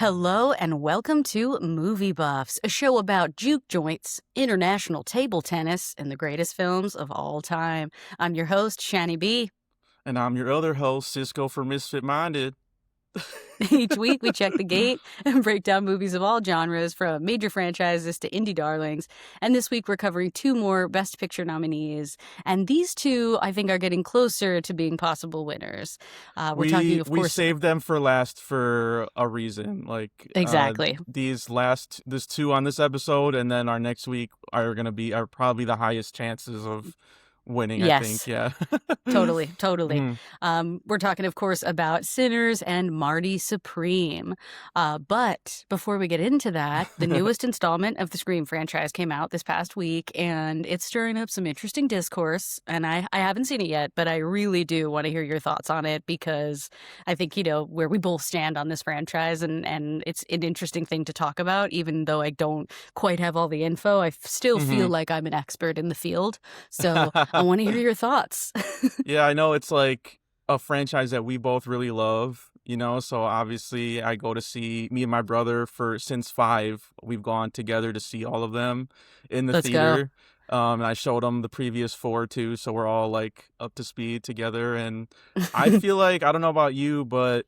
Hello and welcome to Movie Buffs, a show about juke joints, international table tennis, and the greatest films of all time. I'm your host, Shani B. And I'm your other host, Cisco for Misfit Minded. Each week, we check the gate and break down movies of all genres, from major franchises to indie darlings. And this week, we're covering two more Best Picture nominees. And these two, I think, are getting closer to being possible winners. We're talking, of We course. saved them for last for a reason. Exactly. This two on this episode, and then our next week are probably the highest chances of winning. Yes. I think, yeah. Totally. Mhm. We're talking, of course, about Sinners and Marty Supreme. But before we get into that, the newest installment of the Scream franchise came out this past week, and it's stirring up some interesting discourse. And I haven't seen it yet, but I really do want to hear your thoughts on it, because I think, where we both stand on this franchise, and it's an interesting thing to talk about, even though I don't quite have all the info. I still feel like I'm an expert in the field. So I want to hear your thoughts. Yeah, I know it's like a franchise that we both really love, so obviously I go to see me and my brother since 5. We've gone together to see all of them in the Let's go. theater. And I showed him the previous 4 too, so we're all like up to speed together. And I feel like, I don't know about you, but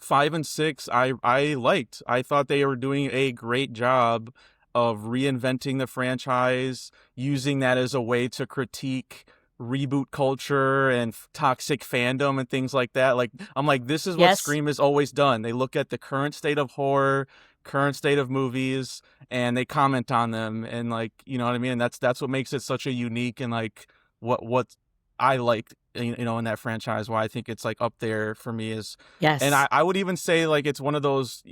5 and 6, I liked. I thought they were doing a great job of reinventing the franchise, using that as a way to critique reboot culture and toxic fandom and things like that. Like, I'm like, this is what Yes. Scream has always done. They look at the current state of horror, current state of movies, and they comment on them. And like, you know what I mean? That's what makes it such a unique, and like what I liked, in that franchise, why I think it's like up there for me is. Yes. And I would even say like it's one of those,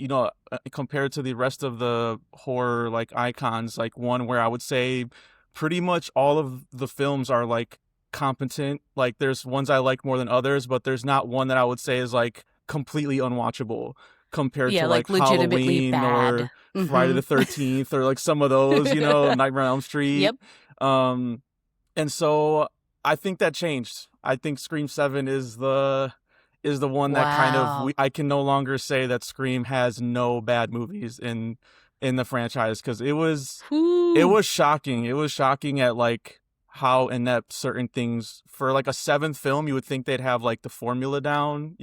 compared to the rest of the horror like icons, like one where I would say pretty much all of the films are like competent. Like there's ones I like more than others, but there's not one that I would say is like completely unwatchable compared to like legitimately Halloween bad. or Friday the 13th or like some of those, Nightmare on Elm Street. Yep. And so I think that changed. I think Scream 7 is the one that kind Wow. of I can no longer say that Scream has no bad movies in the franchise, because it was shocking. It was shocking at like how inept certain things, for like a 7th film, you would think they'd have like the formula down,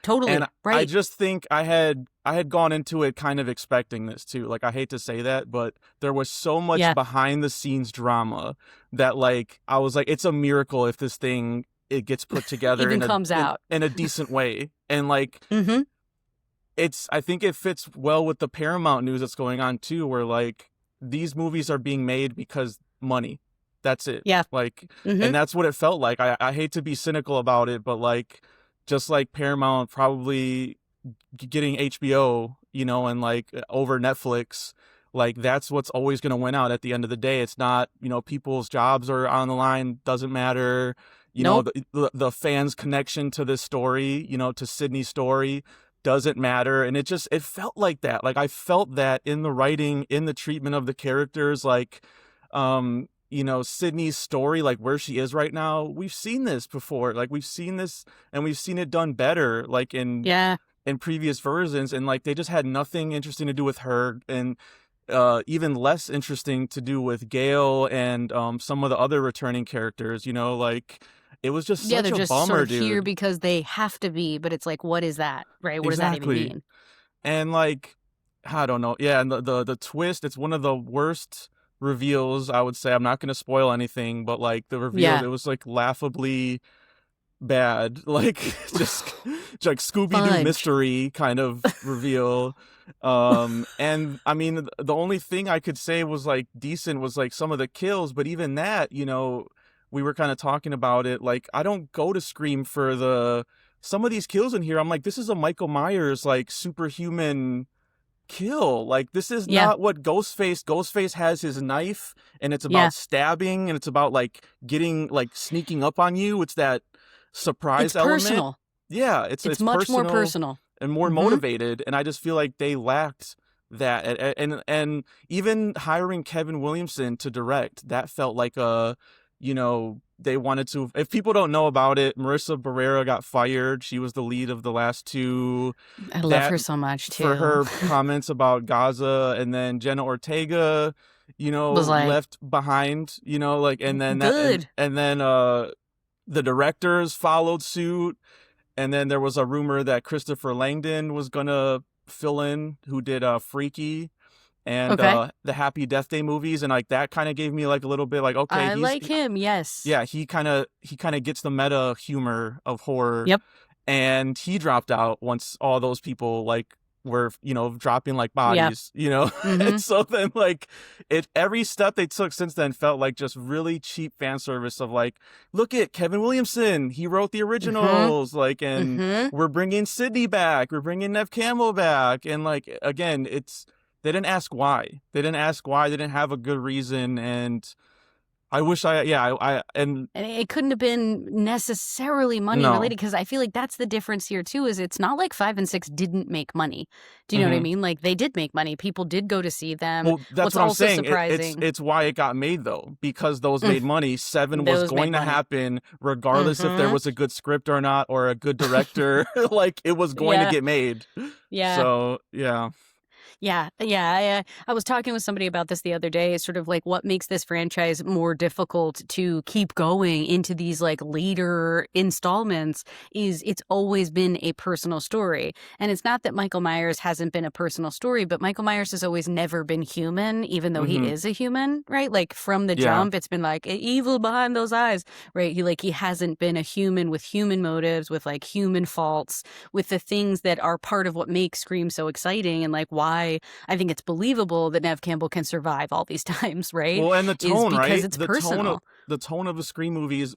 Totally. And right. I just think I had gone into it kind of expecting this too. Like, I hate to say that, but there was so much behind the scenes drama that like I was like, it's a miracle if this thing it gets put together Even comes out in a decent way. And like I think it fits well with the Paramount news that's going on too, where like these movies are being made because money. That's it. Yeah. Like, and that's what it felt like. I hate to be cynical about it, but like, just like Paramount probably getting HBO, and like over Netflix, like that's what's always going to win out at the end of the day. It's not, people's jobs are on the line, doesn't matter. The fans' connection to this story, to Sydney's story, doesn't matter. And it felt like that. Like I felt that in the writing, in the treatment of the characters, like, Sydney's story, like where she is right now, we've seen this before. Like we've seen this and we've seen it done better, like in previous versions. And like, they just had nothing interesting to do with her, and even less interesting to do with Gail and some of the other returning characters, like it was just such they're a just bummer, sort of dude. here because they have to be, but it's like, what is that, right? What does that even mean? And like, I don't know. Yeah, and the twist, it's one of the worst reveals, I would say. I'm not going to spoil anything, but like the reveal, it was like laughably bad, like just like Scooby-Doo mystery kind of reveal. And I mean, the only thing I could say was like decent was like some of the kills, but even that, we were kind of talking about it, like I don't go to Scream for some of these kills in here. I'm like, this is a Michael Myers like superhuman kill. Like this is not what Ghostface has his knife, and it's about stabbing, and it's about like getting like sneaking up on you. It's that surprise element. Personal. Yeah, it's much more personal and more motivated, and I just feel like they lacked that. And even hiring Kevin Williamson to direct, that felt like a they wanted to. If people don't know about it, Marissa Barrera got fired. She was the lead of the last two. I love her so much For too. her comments about Gaza, and then Jenna Ortega, Was like, left behind, like, and then good. and then the directors followed suit, and then there was a rumor that Christopher Langdon was gonna fill in, who did Freaky and the Happy Death Day movies, and like that kind of gave me like a little bit like, okay, I like him. Yes. Yeah, he kind of gets the meta humor of horror. Yep. And he dropped out once all those people like were, dropping like bodies, And so then like every step they took since then felt like just really cheap fan service of like, look at Kevin Williamson, he wrote the originals, like, and we're bringing Sydney back, we're bringing Nev Campbell back, and like, again, they didn't ask why. They didn't have a good reason, and I wish and it couldn't have been necessarily money related, because I feel like that's the difference here too, is it's not like 5 and 6 didn't make money. Do you know what I mean? Like, they did make money. People did go to see them. Well, that's what I'm also saying. Surprising. It's why it got made though, because those made money. 7 was going to happen regardless if there was a good script or not, or a good director. Like, it was going to get made. Yeah. So yeah. Yeah. I was talking with somebody about this the other day. It's sort of like, what makes this franchise more difficult to keep going into these like later installments is it's always been a personal story. And it's not that Michael Myers hasn't been a personal story, but Michael Myers has always never been human, even though he is a human, right? Like, from the jump, it's been like evil behind those eyes, right? He hasn't been a human with human motives, with like human faults, with the things that are part of what makes Scream so exciting, and like why I think it's believable that Nev Campbell can survive all these times, right? Well, and the tone, right? Because it's personal. The tone of a Scream movie is,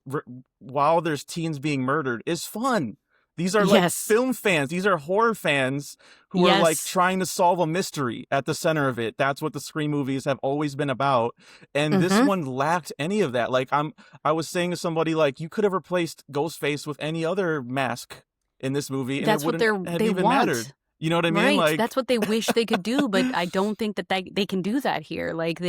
while there's teens being murdered, is fun. These are like film fans. These are horror fans who are like trying to solve a mystery at the center of it. That's what the Scream movies have always been about. And this one lacked any of that. Like, I was saying to somebody, like, you could have replaced Ghostface with any other mask in this movie, and that's it wouldn't have even mattered. You know what I mean? Right. Like, that's what they wish they could do, but I don't think that they can do that here. Like,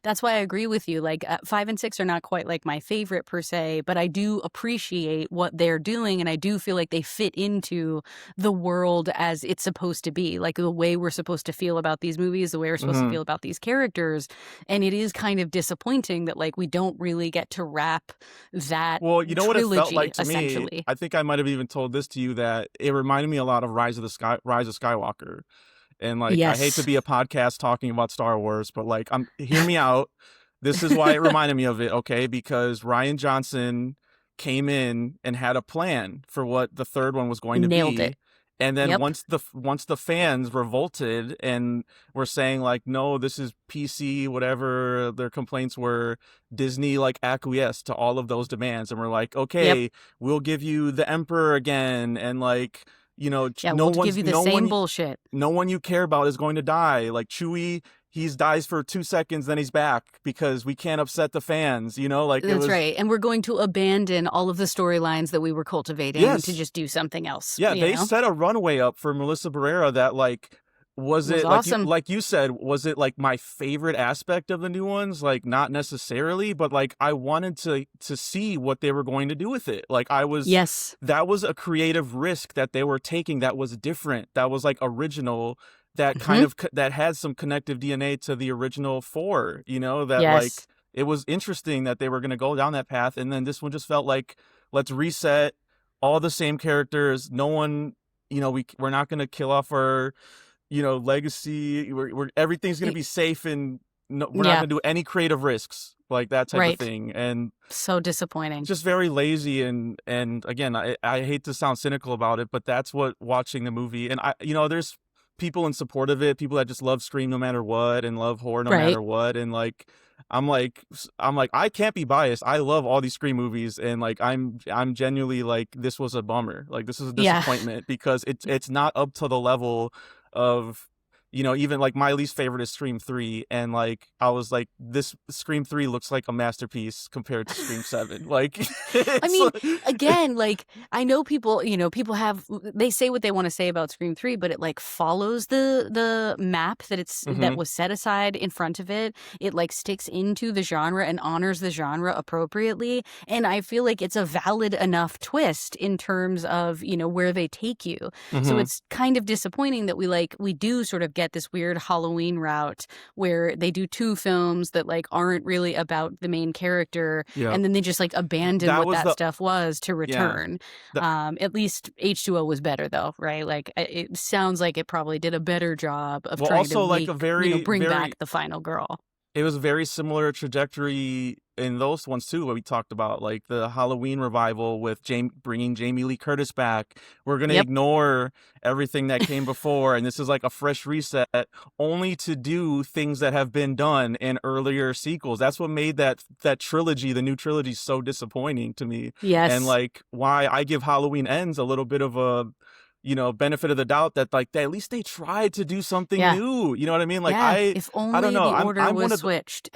that's why I agree with you. Like, 5 and 6 are not quite like my favorite per se, but I do appreciate what they're doing, and I do feel like they fit into the world as it's supposed to be. Like, the way we're supposed to feel about these movies, the way we're supposed to feel about these characters. And it is kind of disappointing that like we don't really get to wrap that. Well, you know what it felt like to me? I think I might have even told this to you, that it reminded me a lot of Rise of Skywalker. And like, I hate to be a podcast talking about Star Wars, but like, hear me out. This is why it reminded me of it, okay? Because Rian Johnson came in and had a plan for what the third one was going to be. Nailed it. And then once the fans revolted and were saying like, no, this is PC, whatever their complaints were, Disney like acquiesced to all of those demands, and we're like, okay, we'll give you the Emperor again, and like, we'll give you the same bullshit. No one you care about is going to die. Like Chewie, he dies for 2 seconds, then he's back because we can't upset the fans, like that's right. And we're going to abandon all of the storylines that we were cultivating to just do something else. Yeah, they set a runway up for Melissa Barrera that like, was it awesome. like you said, was it like my favorite aspect of the new ones? Like, not necessarily, but like I wanted to see what they were going to do with it. Like, that was a creative risk that they were taking, that was different, that was like original, that kind of that had some connective DNA to the original 4, that like, it was interesting that they were going to go down that path. And then this one just felt like, let's reset, all the same characters. No one, we're not going to kill off our, legacy. We're everything's going to be safe, and we're not going to do any creative risks, like that type of thing. And so disappointing. Just very lazy. And again, I hate to sound cynical about it, but that's what watching the movie. And there's people in support of it, people that just love Scream no matter what, and love horror no matter what. And like, I'm like, I can't be biased. I love all these Scream movies, and like, I'm genuinely like, this was a bummer. Like, this is a disappointment because it's not up to the level of even like my least favorite is Scream 3, and like I was like, this Scream 3 looks like a masterpiece compared to Scream 7. Like, I it's mean, like, again, like I know people, people they say what they want to say about Scream 3, but it like follows the map that hmm was set aside in front of it. It like sticks into the genre and honors the genre appropriately, and I feel like it's a valid enough twist in terms of, where they take you. So hmm it's kind of disappointing that we do sort of get this weird Halloween route where they do two films that like aren't really about the main character, yeah, and then they just like abandon that what was that the stuff was to yeah. return. At least H2O was better though, right? Like it sounds like it probably did a better job of Well, trying to also like a make, very, bring very back the final girl. it was a very similar trajectory in those ones too, what we talked about, like the Halloween revival with bringing Jamie Lee Curtis back. We're gonna Yep. ignore everything that came before, and this is like a fresh reset, only to do things that have been done in earlier sequels. That's what made that trilogy, the new trilogy, so disappointing to me, and Yes. like why I give Halloween Ends a little bit of a benefit of the doubt that like at least they tried to do something Yeah. new. You know what I mean? Like Yeah. If I don't only know. the order was switched.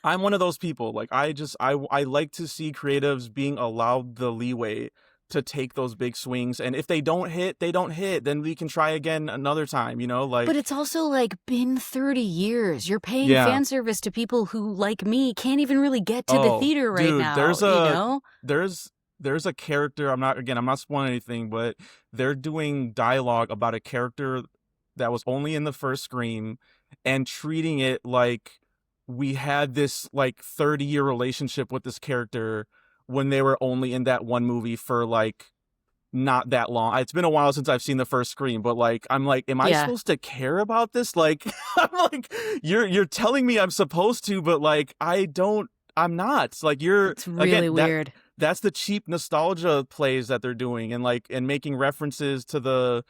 I'm one of those people. Like I like to see creatives being allowed the leeway to take those big swings, and if they don't hit, they don't hit. Then we can try again another time, But like it's also like been 30 years. You're paying yeah. fan service to people who, like me, can't even really get to the Oh, theater right dude, now, you know? there's a character, I'm not spoiling anything, but they're doing dialogue about a character that was only in the first Scream and treating it like we had this like 30-year relationship with this character when they were only in that one movie for like not that long. It's been a while since I've seen the first Scream, but like I'm like, am I Yeah. supposed to care about this? Like I'm like, you're telling me I'm supposed to, but like I'm not. It's like It's really weird. that's the cheap nostalgia plays that they're doing, and like and making references to the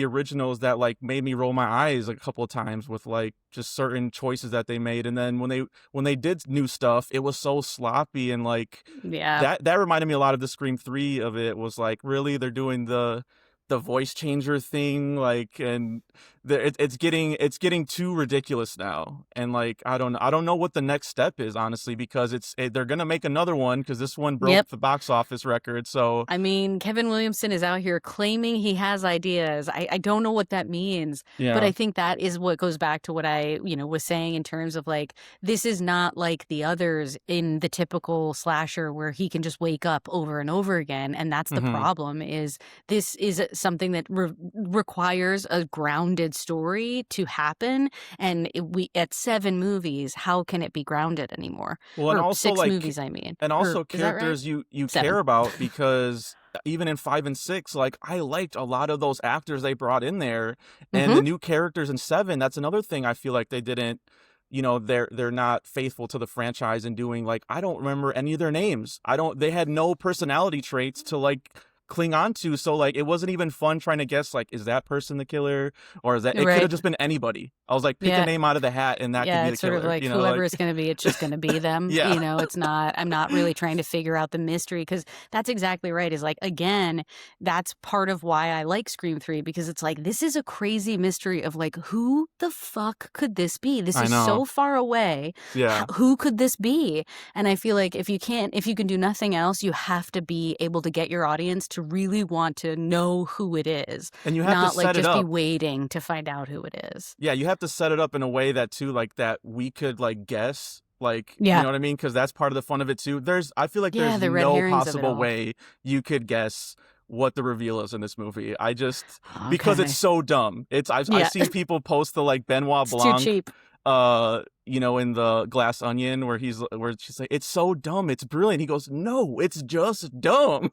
originals that like made me roll my eyes a couple of times with like just certain choices that they made. And then when they did new stuff, it was so sloppy, and like Yeah. that reminded me a lot of the Scream 3 of it. Was like, really, they're doing the voice changer thing, like, and it's getting too ridiculous now. And like I don't know what the next step is, honestly, because they're gonna make another one because this one broke Yep. the box office record. So I mean, Kevin Williamson is out here claiming he has ideas. I don't know what that means, but yeah. I think that is what goes back to what I, was saying in terms of like, this is not like the others in the typical slasher where he can just wake up over and over again. And that's the hmm problem is this is something that requires a grounded story to happen. And we at 7 movies, how can it be grounded anymore? Well, and Or also 6 like movies, I mean. and Or also is that right? characters you 7. care about, because even in 5 and 6, like I liked a lot of those actors they brought in there, and Mm-hmm. the new characters in 7, that's another thing I feel like they didn't, they're not faithful to the franchise and doing. Like I don't remember any of their names. They had no personality traits to like cling on to, so like it wasn't even fun trying to guess, like, is that person the killer, or is that it could have Right. just been anybody. I was like, pick a Yeah. name out of the hat and that could Yeah, be the it's sort of killer, like whoever like it's going to be, it's just going to be them. yeah. It's not, I'm not really trying to figure out the mystery because that's exactly right. Is like, again, that's part of why I like Scream 3 because it's like, this is a crazy mystery of like, who the fuck could this be? This I is know. so far away. Yeah. Who could this be? And I feel like if you can do nothing else, you have to be able to get your audience to really want to know who it is, And you have to not like set it just be up. waiting to find out who it is. Yeah, you have to set it up in a way that too, like that we could like guess, like, you Yeah. know what I mean? Because that's part of the fun of it too. I feel like Yeah, there's the red no herrings of it possible all. way you could guess what the reveal is in this movie. Because Okay. it's so dumb. I've Yeah. seen people post the like Benoit It's too Blanc, cheap. in the Glass Onion where she's like, it's so dumb, it's brilliant. He goes, no, it's just dumb.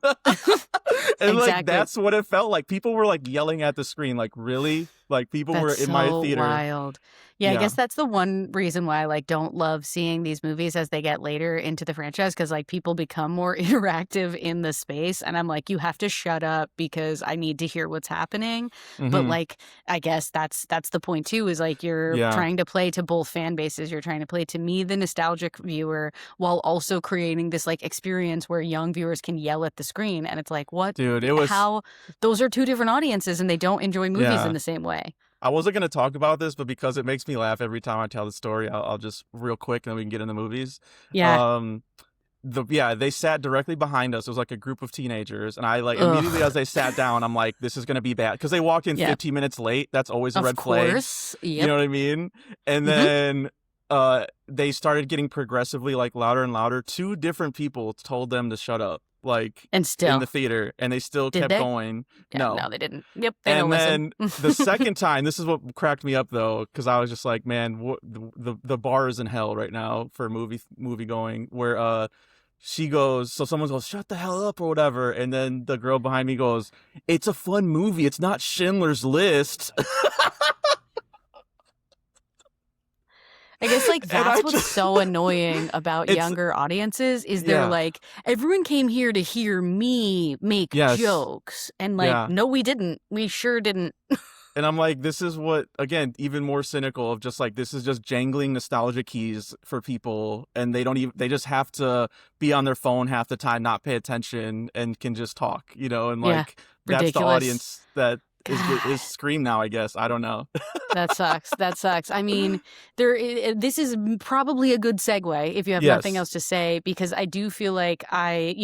And like Exactly. that's what it felt like. People were like yelling at the screen, like, really? Like people were That's in my so theater. wild. Yeah, I Yeah. guess that's the one reason why I like don't love seeing these movies as they get later into the franchise because like people become more interactive in the space and I'm like, you have to shut up because I need to hear what's happening. But hmm like I guess that's the point too, is like you're Yeah. trying to play to both fan bases. You're trying to play to me, the nostalgic viewer, while also creating this like experience where young viewers can yell at the screen. And it's like, what? Dude, it was How? Those are two different audiences and they don't enjoy movies in yeah. the same way. I wasn't gonna talk about this, but because it makes me laugh every time I tell the story, I'll just real quick, and then we can get into movies. Yeah. Um, they sat directly behind us. It was like a group of teenagers, and I like immediately as Ugh. they sat down, I'm like, this is gonna be bad because they walked in Yep. 15 minutes late. That's always a Of red flag. course. You Yep. know what I mean? And Hmm. then they started getting progressively like louder and louder. Two different people told them to shut up, like And in the still, theater, and they still did kept they? going. Yeah, No. no, they didn't. Yep, they don't And listen. then the second time, this is what cracked me up though, because I was just like, man, the bar is in hell right now for movie going. Where she goes, so someone goes, shut the hell up or whatever, and then the girl behind me goes, it's a fun movie. It's not Schindler's List. I guess like And I that's what's just, so annoying about it's younger audiences is they're yeah, like, everyone came here to hear me make yes, jokes. And like, yeah. no, we didn't. We sure didn't. And I'm like, this is what, again, even more cynical of just like, this is just jangling nostalgia keys for people. And they don't even, they just have to be on their phone half the time, not pay attention, and can just talk, you know? And Yeah. like, that's the Ridiculous. audience that God. is Scream now, I guess. I don't know. That sucks. That sucks. I mean, this is probably a good segue if you have nothing Yes. else to say, because I do feel like I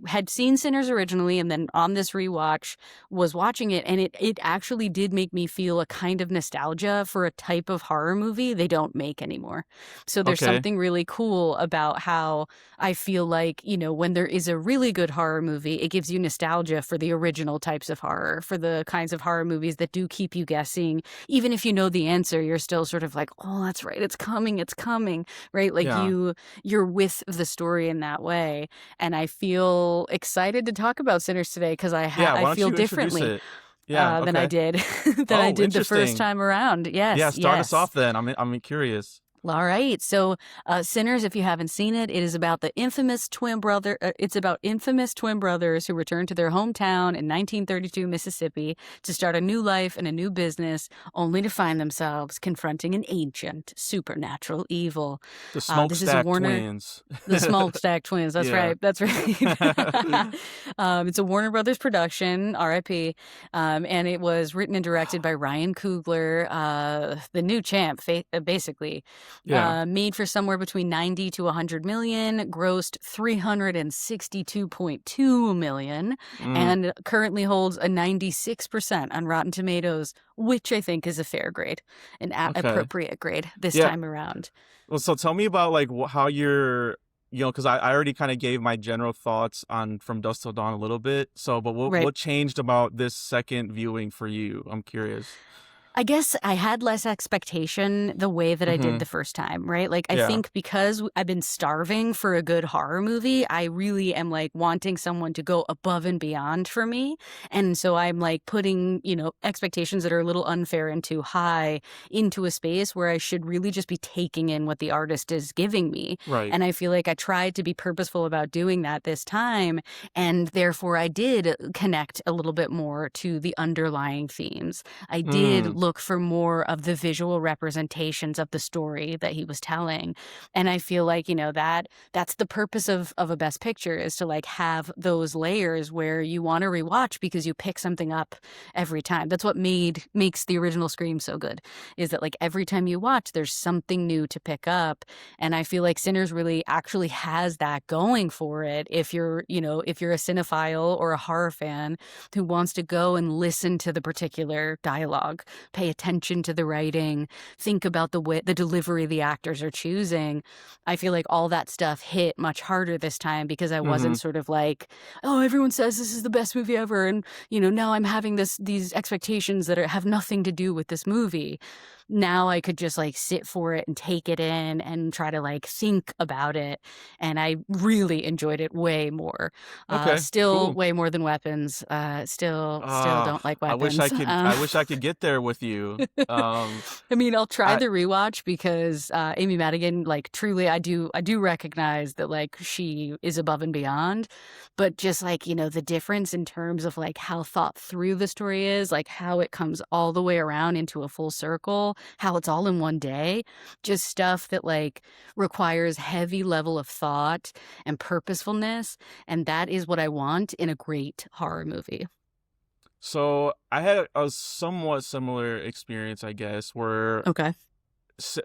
had seen Sinners originally, and then on this rewatch was watching it, and it actually did make me feel a kind of nostalgia for a type of horror movie they don't make anymore. So there's Okay. something really cool about how I feel like, when there is a really good horror movie, it gives you nostalgia for the original types of horror, for the kinds of horror movies that do keep you guessing. Even if you know the answer, you're still sort of like, oh, that's right, it's coming, right? Like Yeah. you're with the story in that way. And I feel excited to talk about Sinners today because Yeah. I Why don't feel you introduce differently it? Yeah. than I Okay. did Oh, the first interesting. time around. Yeah. Yes, Start us yes. off then. I'm curious. All right. So, Sinners, if you haven't seen it, it is about the infamous twin brother. It's about infamous twin brothers who return to their hometown in 1932 Mississippi to start a new life and a new business, only to find themselves confronting an ancient supernatural evil. The This is a Smokestack Warner. Twins. The Smokestack Twins. That's Yeah. right. That's right. It's a Warner Brothers production, R.I.P. And it was written and directed by Ryan Coogler, the new champ, basically. Yeah. Made for somewhere between 90 to 100 million, grossed 362.2 million, Mm, and currently holds a 96% on Rotten Tomatoes, which I think is a fair grade, an okay. appropriate grade this Yeah. time around. Well, so tell me about like how you're, because I already kind of gave my general thoughts on From Dusk Till Dawn a little bit. So, but Right. what changed about this second viewing for you? I'm curious. I guess I had less expectation the way that I did Mm-hmm. the first time, right? Like, I Yeah. think because I've been starving for a good horror movie, I really am like wanting someone to go above and beyond for me. And so I'm like putting, expectations that are a little unfair and too high into a space where I should really just be taking in what the artist is giving me. Right. And I feel like I tried to be purposeful about doing that this time. And therefore, I did connect a little bit more to the underlying themes. I did Mm, look for more of the visual representations of the story that he was telling. And I feel like, that's the purpose of a best picture, is to like have those layers where you want to rewatch because you pick something up every time. That's what makes the original Scream so good, is that like every time you watch, there's something new to pick up. And I feel like Sinners really actually has that going for it. If you're a cinephile or a horror fan who wants to go and listen to the particular dialogue, pay attention to the writing, think about the delivery the actors are choosing. I feel like all that stuff hit much harder this time because I mm-hmm. wasn't sort of like, oh, everyone says this is the best movie ever, and now I'm having these expectations that have nothing to do with this movie. Now I could just like sit for it and take it in and try to like think about it, and I really enjoyed it way more. Okay. Still Cool. way more than weapons. Still Ah, don't like I wish I weapons. could. I wish I could get there with you. I mean, I'll try I the rewatch because Amy Madigan, like, truly, I do recognize that like she is above and beyond, but just like the difference in terms of like how thought through the story is, like how it comes all the way around into a full circle, how it's all in one day, just stuff that like requires heavy level of thought and purposefulness, and that is what I want in a great horror movie. So I had a somewhat similar experience, I guess, where Okay.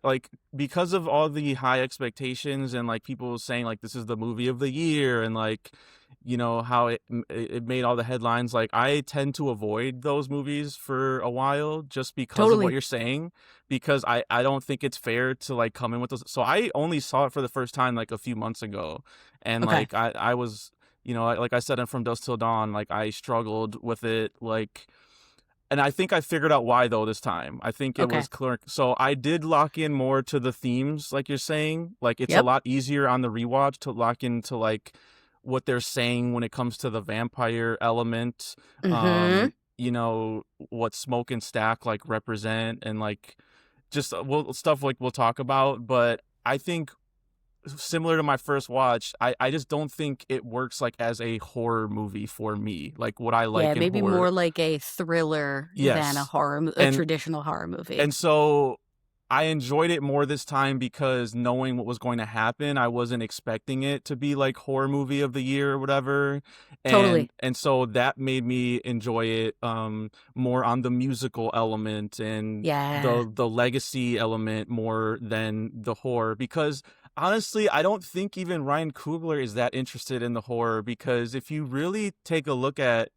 like because of all the high expectations and like people saying like this is the movie of the year and like how it made all the headlines, like I tend to avoid those movies for a while just because of what Totally. you're saying, because I don't think it's fair to like come in with those. So I only saw it for the first time like a few months ago, and Okay. like I was, like I said in From Dusk Till Dawn, like I struggled with it, like, and I think I figured out why though this time. I think it Okay. was clear. So I did lock in more to the themes, like you're saying. Like it's a Yep. lot easier on the rewatch to lock into like what they're saying when it comes to the vampire element. Mm-hmm. What Smoke and Stack like represent, and like just stuff like we'll talk about. But I think similar to my first watch, I just don't think it works like as a horror movie for me. Like what I Yeah, like in maybe horror. more like a thriller than Yes. a And traditional horror movie. and so I enjoyed it more this time because knowing what was going to happen, I wasn't expecting it to be like horror movie of the year or whatever. And Totally. and so that made me enjoy it more on the musical element and Yeah. the legacy element more than the horror, because honestly, I don't think even Ryan Coogler is that interested in the horror, because if you really take a look at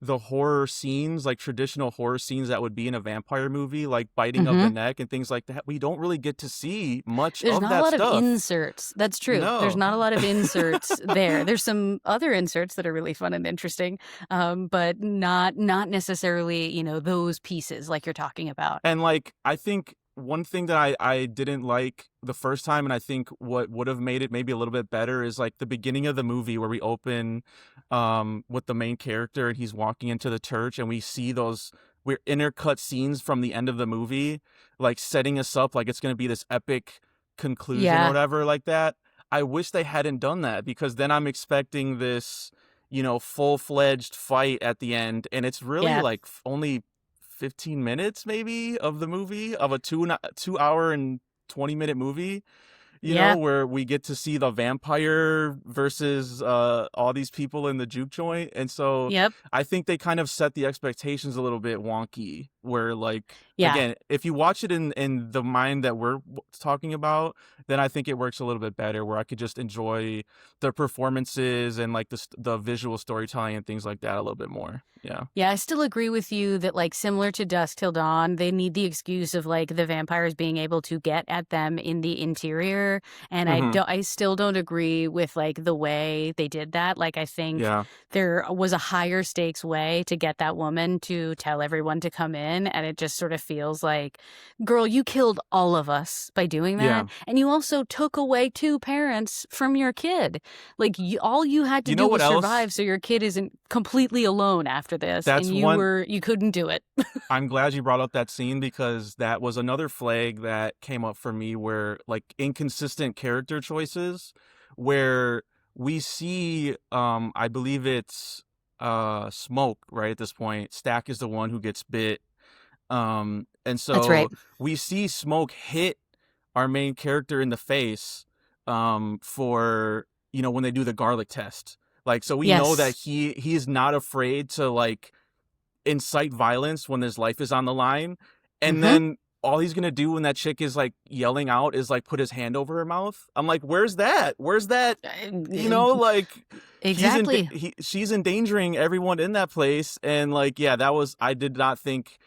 the horror scenes, like traditional horror scenes that would be in a vampire movie, like biting of the Mm-hmm. neck and things like that, we don't really get to see much There's of not a that lot of stuff. inserts. That's true. There's No. not a lot of inserts there. There's some other inserts that are really fun and interesting, but not necessarily, those pieces like you're talking about. And like I think one thing that I didn't like the first time, and I think what would have made it maybe a little bit better, is like the beginning of the movie where we open with the main character and he's walking into the church and we see those we're intercut scenes from the end of the movie, like setting us up like it's gonna be this epic conclusion or Yeah. whatever like that. I wish they hadn't done that, because then I'm expecting this, full-fledged fight at the end, and it's really Yeah. like only 15 minutes maybe of the movie, of a 2 hour and 20-minute movie, Yeah. where we get to see the vampire versus all these people in the juke joint. And so Yep. I think they kind of set the expectations a little bit wonky, where like, Yeah. again, if you watch it in the mind that we're talking about, then I think it works a little bit better, where I could just enjoy the performances and like the visual storytelling and things like that a little bit more. Yeah. Yeah, I still agree with you that, like, similar to Dusk Till Dawn, they need the excuse of, like, the vampires being able to get at them in the interior. And Hmm. I still don't agree with, like, the way they did that. Like, I think Yeah. there was a higher stakes way to get that woman to tell everyone to come in. And it just sort of feels like, girl, you killed all of us by doing that. Yeah. And you also took away two parents from your kid. Like, all you had to You know do what was else? survive so your kid isn't completely alone after this, and That's one. you couldn't do it. I'm glad you brought up that scene, because that was another flag that came up for me, where like inconsistent character choices, where we see I believe it's Smoke, right at this point. Stack is the one who gets bit. And That's right. so we see Smoke hit our main character in the face for when they do the garlic test. Like, so we know that Yes. he's not afraid to like incite violence when his life is on the line. And Mhm. then all he's gonna do when that chick is like yelling out is like put his hand over her mouth. I'm like, where's that? Where's that? Like Exactly. she's endangering everyone in that place. And like, yeah, I did not think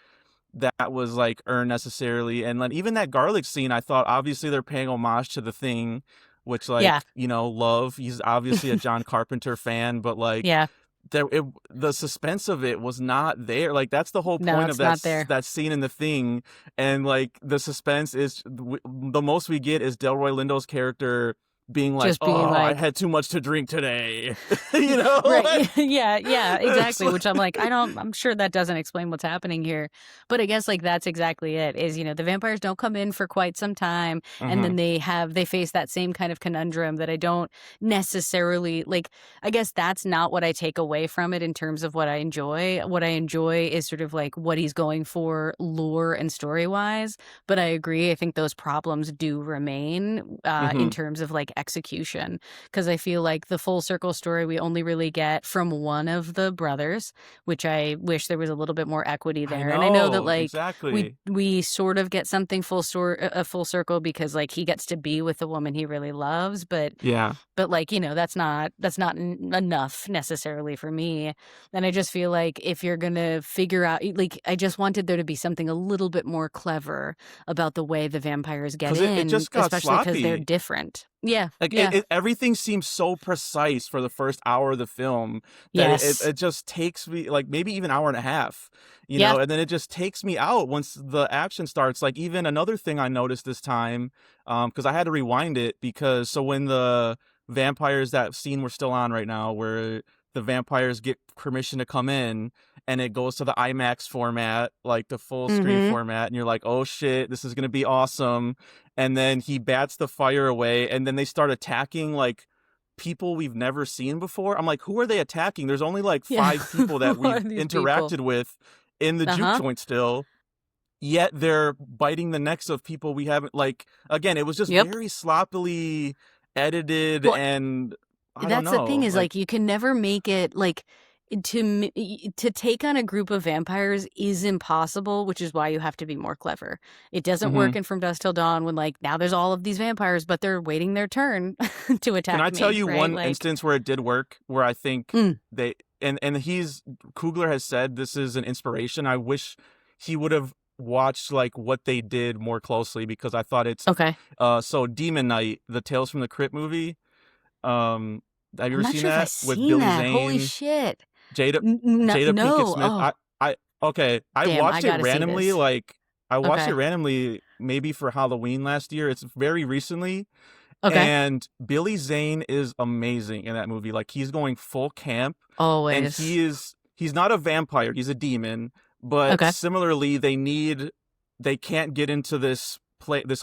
that was like earned necessarily. And then even that garlic scene, I thought obviously they're paying homage to The Thing, which like, Yeah. love. He's obviously a John Carpenter fan, but like Yeah. the suspense of it was not there. Like that's the whole No, point of it's not there. that scene in The Thing. And like the suspense is the most we get is Delroy Lindo's character being like, Just being "Oh, I like, had too much to drink today." right. Yeah, yeah, It's exactly. Which I'm like, I'm sure that doesn't explain what's happening here. But I guess like that's exactly it is, the vampires don't come in for quite some time. And Mhm. then they face that same kind of conundrum that I don't necessarily like. I guess that's not what I take away from it in terms of what I enjoy. What I enjoy is sort of like what he's going for lore and story wise. But I agree. I think those problems do remain in Mhm. terms of like execution, because I feel like the full circle story we only really get from one of the brothers, which I wish there was a little bit more equity I there. And I know that know, like exactly. we sort of get something a full circle because like he gets to be with the woman he really loves, Yeah. but like, you know, that's not enough necessarily for me. And I just feel like if you're gonna figure out, like, I just wanted there to be something a little bit more clever about the way the vampires get 'Cause it in, just got especially because they're sloppy. different. Yeah, Like, yeah, everything seems so precise for the first hour of the film that yes, it just takes me, like, maybe even hour and a half, yeah, and then it just takes me out once the action starts. Like, even another thing I noticed this time, because I had to rewind it because so when the vampires, that scene we're still on right now, where the vampires get permission to come in, and it goes to the IMAX format, like the full screen mm-hmm. format, and you're like, "Oh shit, this is gonna be awesome." And then he bats the fire away, and then they start attacking like people we've never seen before. I'm like, who are they attacking? There's only like Yeah. 5 people that Who are we've these people? interacted with in the juke Uh-huh. joint still, yet they're biting the necks of people we haven't, like, again, it was just Yep. very sloppily edited, Well, and I don't that's the thing know, is, like, like, you can never make it, like, to take on a group of vampires is impossible, which is why you have to be more clever. It doesn't mhm. work in From Dusk Till Dawn when, like, now there's all of these vampires, but they're waiting their turn to Can I attack tell me, you right? one Like, instance where it did work, where I think mm, they and he's Coogler has said this is an inspiration. I wish he would have watched like what they did more closely because I thought it's okay. so Demon Knight, the Tales from the Crypt movie. Um have you I'm ever not seen sure if I've that with seen Billy that. Holy Zane, shit. Jada No, Jada Pinkett no. Smith? Oh, I okay, I damn, I watched it gotta see randomly, this. like I watched it Okay. randomly maybe for Halloween last year. It's very recently, Okay. and Billy Zane is amazing in that movie. Like he's going full camp, and Always. he's not a vampire, he's a demon, but Okay. similarly they can't get into this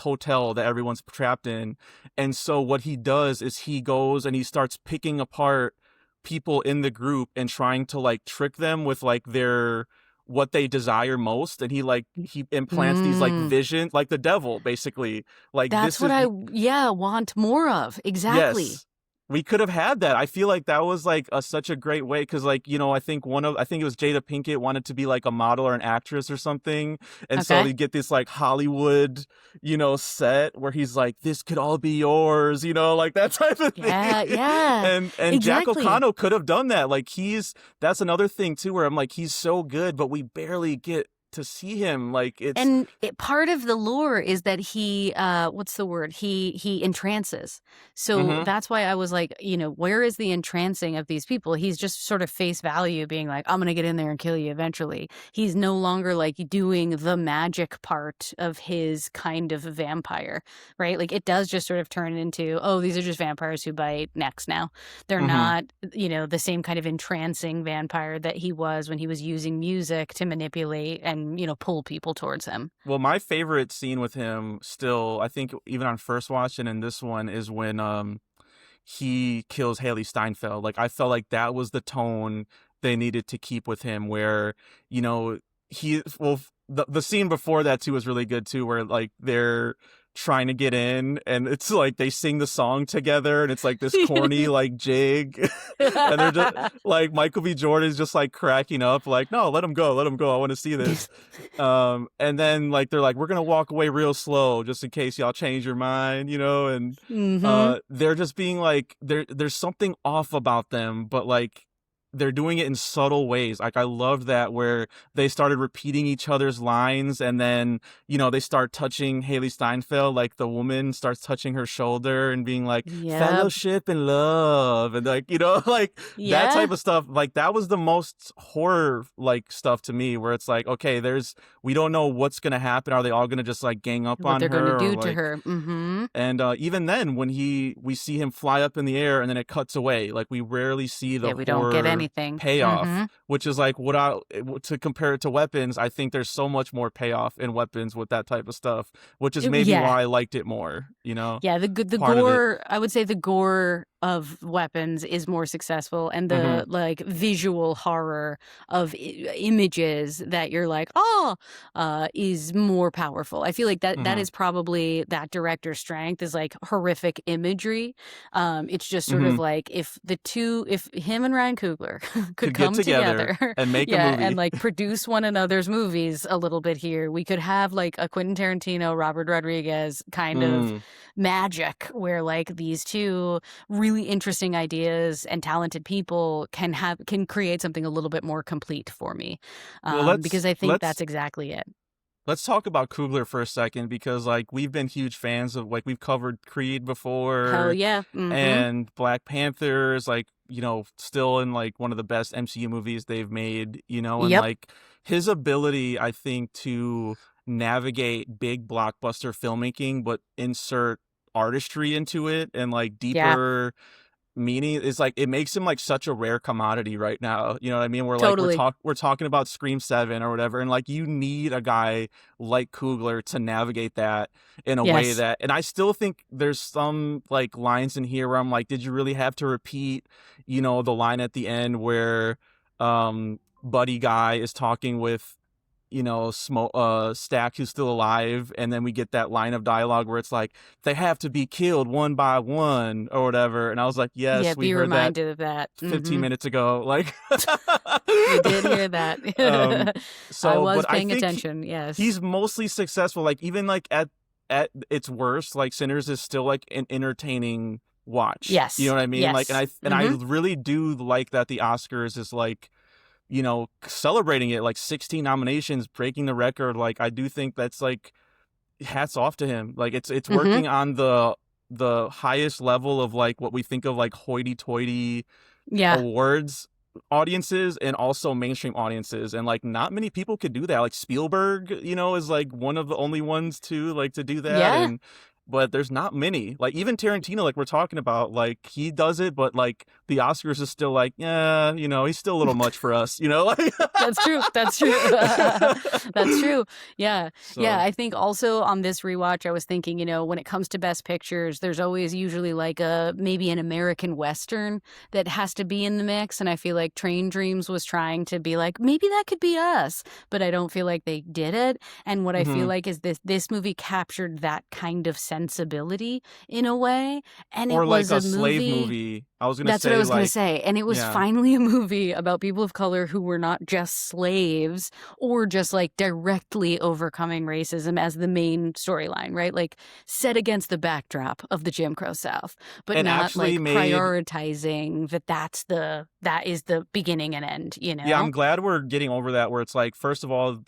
hotel that everyone's trapped in. And so what he does is he goes and he starts picking apart people in the group and trying to like trick them with like their what they desire most, and he implants these like Mm. visions, like the devil basically, like That's this what is I, yeah, want more of. Exactly. yes. We could have had that. I feel like that was like such a great way because, like, I think it was Jada Pinkett wanted to be like a model or an actress or something. And so Okay. they get this like Hollywood, set where he's like, this could all be yours, like that type of thing. Yeah, yeah. And Jack Exactly. O'Connell could have done that. Like, that's another thing too, where I'm like, he's so good, but we barely get to see him. Like, it's, And part of the lure is that he, what's the word? He entrances. So mm-hmm, that's why I was like, where is the entrancing of these people? He's just sort of face value being like, I'm going to get in there and kill you eventually. He's no longer like doing the magic part of his kind of vampire, right? Like it does just sort of turn into, oh, these are just vampires who bite necks now. They're mm-hmm. not, the same kind of entrancing vampire that he was when he was using music to manipulate and, pull people towards him. Well, my favorite scene with him still, I think even on first watch and in this one, is when he kills Haley Steinfeld. Like I felt like that was the tone they needed to keep with him, where, the scene before that too was really good too, where like they're trying to get in and it's like they sing the song together and it's like this corny like jig and they're just like Michael B. Jordan's just like cracking up like, no, let him go, I want to see this. And then like they're like, we're gonna walk away real slow just in case y'all change your mind, and Mm-hmm. they're just being like, there's something off about them, but like they're doing it in subtle ways. Like I loved that where they started repeating each other's lines and then, they start touching Haley Steinfeld, like the woman starts touching her shoulder and being like Yep. fellowship and love and like, like that Yeah. type of stuff. Like that was the most horror like stuff to me where it's like, okay, we don't know what's going to happen. Are they all going to just like gang up What on they're going to her or do to like, her. Mm-hmm. and even then, when we see him fly up in the air and then it cuts away, like we rarely see Yeah, the we don't get horror anything. payoff, Mm-hmm. which is like to compare it to Weapons. I think there's so much more payoff in Weapons with that type of stuff, which is maybe Yeah. why I liked it more. Yeah, the Part of it. gore, I would say the gore of weapons is more successful, and Mm-hmm. the like visual horror of images that you're like, oh, is more powerful. I feel like that Mm-hmm. is probably that director's strength, is like horrific imagery. It's just sort of Mm-hmm. like if him and Ryan Coogler could Could get come together together, and make a yeah, and movie. like produce one another's movies a little bit here, we could have like a Quentin Tarantino, Robert Rodriguez kind of Mm. magic where like these two really interesting ideas and talented people can create something a little bit more complete for me, Well, because I think that's exactly it. let's talk about Coogler for a second, because like we've been huge fans of, like, we've covered Creed Hell before yeah. Mm-hmm. and Black Panthers, like, still in like one of the best MCU movies they've made, and Yep. like his ability, I think, to navigate big blockbuster filmmaking but insert artistry into it and like Yeah. deeper meaning is like, it makes him like such a rare commodity right now. You know what I mean? We're like Totally. we're talking about Scream 7 or whatever, and like you need a guy like Coogler to navigate that in a way Yes. that, and I still think there's some like lines in here where I'm like, did you really have to repeat, the line at the end where Buddy Guy is talking with Stack, who's still alive, and then we get that line of dialogue where it's like, they have to be killed one by one or whatever, and I was like, Yeah, yes, we be heard that reminded of that. 15 Mm-hmm. minutes ago, like. We did hear that. um I but was I paying think attention. Yes. he's mostly successful, like even like at its worst, like Sinners is still like an entertaining watch, you know Yes. what I mean, like, and Yes. I Mm-hmm. really do like that the Oscars is like, celebrating it, like 16 nominations, breaking the record. Like, I do think that's like, hats off to him. Like, it's Mm-hmm. working on the highest level of like what we think of like hoity-toity Yeah. awards audiences and also mainstream audiences, and like not many people could do that. Like Spielberg, is like one of the only ones to like to do that, Yeah. and but there's not many. Like even Tarantino, like we're talking about, like he does it, but like the Oscars is still like, yeah, he's still a little much for us, like. That's true. That's true. That's true. Yeah. Yeah. So. I think also on this rewatch, I was thinking, when it comes to Best Pictures, there's always usually like maybe an American Western that has to be in the mix. And I feel like Train Dreams was trying to be like, maybe that could be us, but I don't feel like they did it. And what I feel Mhm. like is this movie captured that kind of sensibility in a way. And it Or like was a a slave movie. movie. I was gonna That's what I say, was going to like, say. And it was yeah. finally a movie about people of color who were not just slaves or just like directly overcoming racism as the main storyline, right? Like set against the backdrop of the Jim Crow South, but And not actually like made. prioritizing that is the beginning and end, Yeah, I'm glad we're getting over that, where it's like, first of all,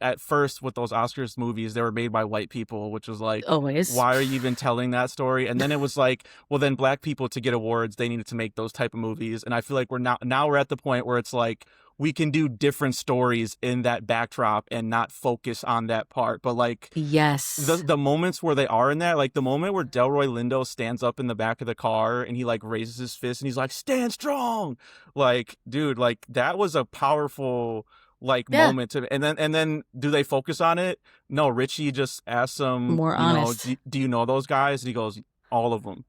at first with those Oscars movies, they were made by white people, which was like, Always. why are you even telling that story? And then it was like, well, then black people, to get awards, they needed to make those type of movies. And I feel like now we're at the point where it's like, we can do different stories in that backdrop and not focus on that part. But like Yes. the moments where they are in that, like the moment where Delroy Lindo stands up in the back of the car and he like raises his fist and he's like, stand strong. Like, dude, like that was a powerful like Yeah. moment to, and then do they focus on it? No, Richie just asks him, More honest. do you know those guys? And he goes, all of them.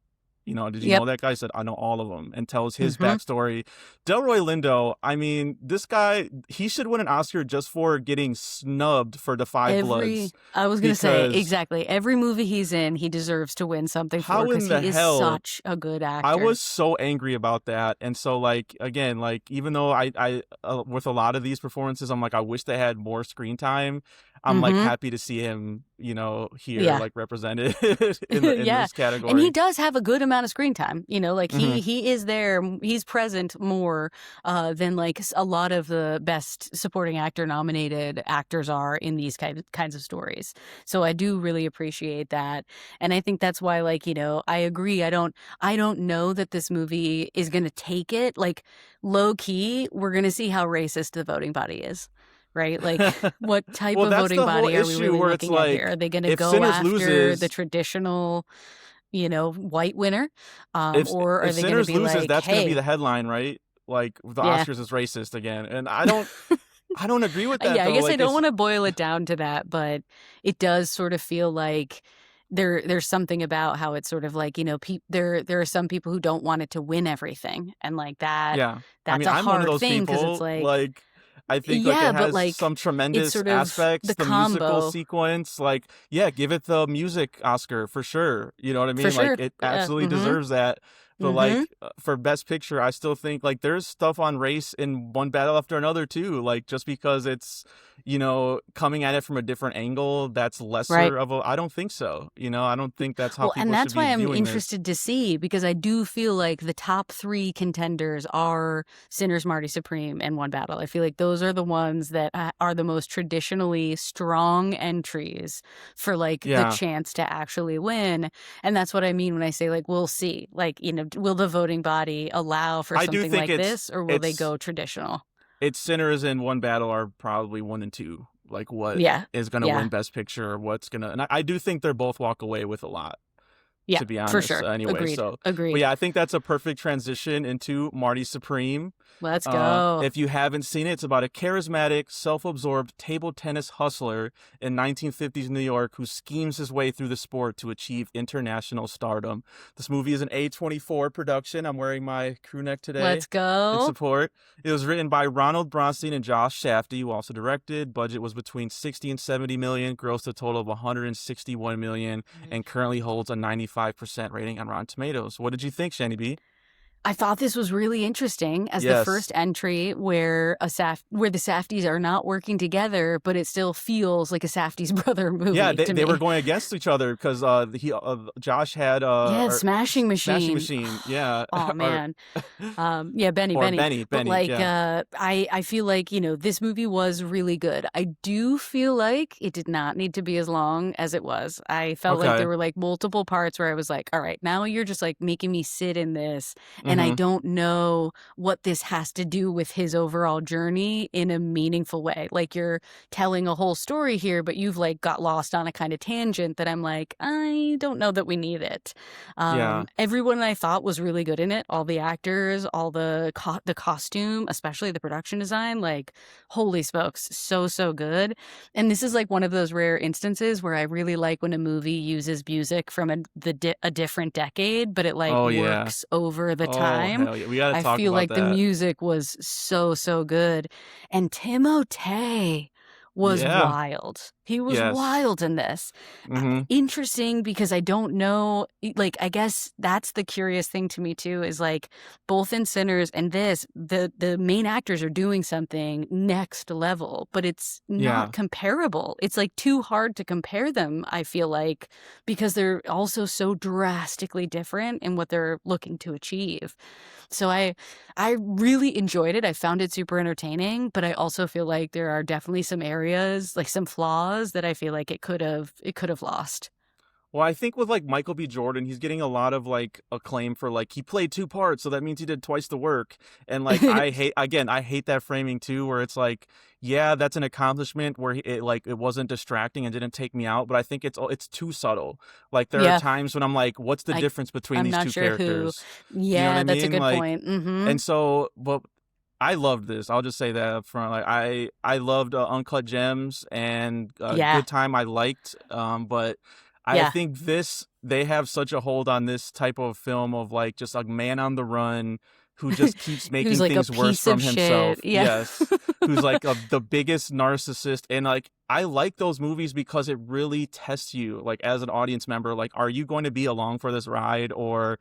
Did you Yep. know that guy? He said, I know all of them, and tells his Mm-hmm. backstory. Delroy Lindo, I mean, this guy, he should win an Oscar just for getting snubbed for The Five Bloods. I was going to say, Because exactly. Every movie he's in, he deserves to win something for how because in the he is hell, such a good I actor. was so angry about that. And so, like, again, like, even though I with a lot of these performances, I'm like, I wish they had more screen time. I'm like Mm-hmm. happy to see him, here, Yeah. like represented in Yeah. this category. And he does have a good amount of screen time. Like Mhm. he is there. He's present more than like a lot of the best supporting actor nominated actors are in these kinds of stories. So I do really appreciate that. And I think that's why, like, I agree. I don't know that this movie is going to take it. Like, low key, we're going to see how racist the voting body is. Right? Like, what type Well, of that's voting the whole body are we issue, really where it's looking at here? like, Are they going to if go Sinners after the loses, traditional, white winner? if Or are if they going to Sinners be loses, like, that's going to be hey, the headline, right? Like, the yeah. Oscars is racist again, and I don't agree with that Yeah, I though. guess I Like, don't it's want to boil it down to that, but it does sort of feel like there's something about how it's sort of like, there are some people who don't want it to win everything, and like Yeah. I that's mean, a I'm one of hard those thing because it's people, like, like, I think, like, it yeah, but has like some it's tremendous sort of aspects, the the musical combo sequence, like, yeah, give it the music Oscar for sure, you know what I for mean? Like, sure. it Yeah. absolutely Mm-hmm. deserves that, but, Mm-hmm. like, for Best Picture, I still think, like, there's stuff on race in one battle after another too, like, just because it's, coming at it from a different angle, that's Right. lesser of a I don't think so, I don't think that's how Well, and people should that's be why I'm viewing this. interested to see, because I do feel like the top three contenders are Sinners, Marty Supreme, and One Battle. I feel like those are the ones that are the most traditionally strong entries for like the Yeah. chance to actually win. And that's what I mean when I say like we'll see. Like, will the voting body allow for I do something think like it's this, or will they it's go traditional? It's Sinners and One Battle are probably 1 and 2, like, what Yeah. is gonna Yeah. win Best Picture or what's gonna and I do think they're both walk away with a lot, Yeah, to be for honest, sure. anyway, Agreed. so but, Agreed. yeah, I think that's a perfect transition into Marty Supreme. Let's go. If you haven't seen it, it's about a charismatic, self-absorbed table tennis hustler in 1950s New York who schemes his way through the sport to achieve international stardom. This movie is an A24 production. I'm wearing my crew neck today Let's in go. support. It was written by Ronald Bronstein and Josh Shafty, who also directed. Budget was between 60 and 70 million, grossed a total of 161 million, and currently holds a 95% rating on Rotten Tomatoes. What did you think, Shani B? I thought this was really interesting as the Yes. first entry where where the Safdies are not working together, but it still feels like a Safdie's brother Yeah, movie they, to they were me. going against each other because Josh had Yeah, Smashing Smashing Machine. Machine, yeah, Oh or man. Yeah, or Benny. But Benny, like yeah, I feel like, this movie was really good. I do feel like it did not need to be as long as it was. I felt like there okay, were like multiple parts where I was like, all right, now you're just like making me sit in this, and I mm-hmm, don't know what this has to do with his overall journey in a meaningful way. Like you're telling a whole story here, but you've like got lost on a kind of tangent that I'm like, I don't know that we need it. yeah, Everyone I thought was really good in it. All the actors, all the costume, especially the production design. Like, holy smokes, so good. And this is like one of those rare instances where I really like when a movie uses music from a different decade, but it like oh yeah, works over the oh time. hell yeah, we gotta I talk feel about like the that, music was so good, and Timothée was yeah, wild. He was yes, wild in this. mm-hmm, Interesting because I don't know, like, I guess that's the curious thing to me too, is like both in Sinners and this, the main actors are doing something next level, but it's not yeah. comparable. It's like too hard to compare them, I feel like, because they're also so drastically different in what they're looking to achieve. So I really enjoyed it. I found it super entertaining, but I also feel like there are definitely some areas, like some flaws that I feel like it could have lost. Well, I think with like Michael B. Jordan, he's getting a lot of like acclaim for like he played two parts, so that means he did twice the work. And like I hate that framing too, where it's like, yeah, that's an accomplishment where it wasn't distracting and didn't take me out, but I think it's too subtle. Like there are Yeah, times when I'm like, what's the I difference between I'm these not two sure who. characters? You know what Yeah, I that's a mean? good Like, point. Mhm. and so, but I loved this. I'll just say that up front. Like I loved Uncut Gems and Yeah. Good Time. I liked, but I Yeah. think they have such a hold on this type of film of like just a man on the run who just keeps Who's making like a things worse piece of from shit. himself. Yeah. Yes, who's like the biggest narcissist, and like I like those movies because it really tests you, like as an audience member. Like, are you going to be along for this ride, or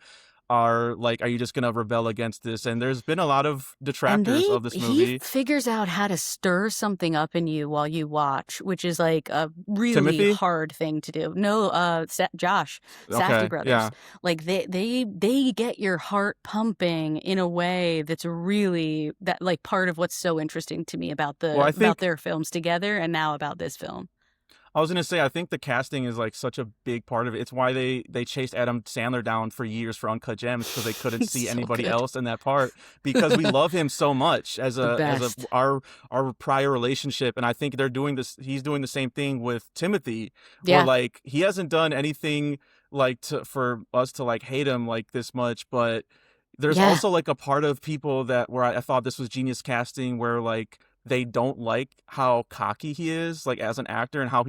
are you just gonna rebel against this? And there's been a lot of And detractors of this he movie. figures out how to stir something up in you while you watch, which is like a really Timothy? hard thing to do. No, Josh, Safdie Okay, brothers, yeah. like they get your heart pumping in a way that's really that like part of what's so interesting to me about Well, their films together, and now about this film. I was gonna say I think the casting is like such a big part of it. It's why they chased Adam Sandler down for years for Uncut Gems because they couldn't see So anybody good. else in that part because we love him so much The as a best. our prior relationship, and I think they're doing this. He's doing the same thing with Timothy, where Yeah. like he hasn't done anything like for us to like hate him like this much, but there's Yeah. also like a part of people that where I thought this was genius casting where like they don't like how cocky he is like as an actor and how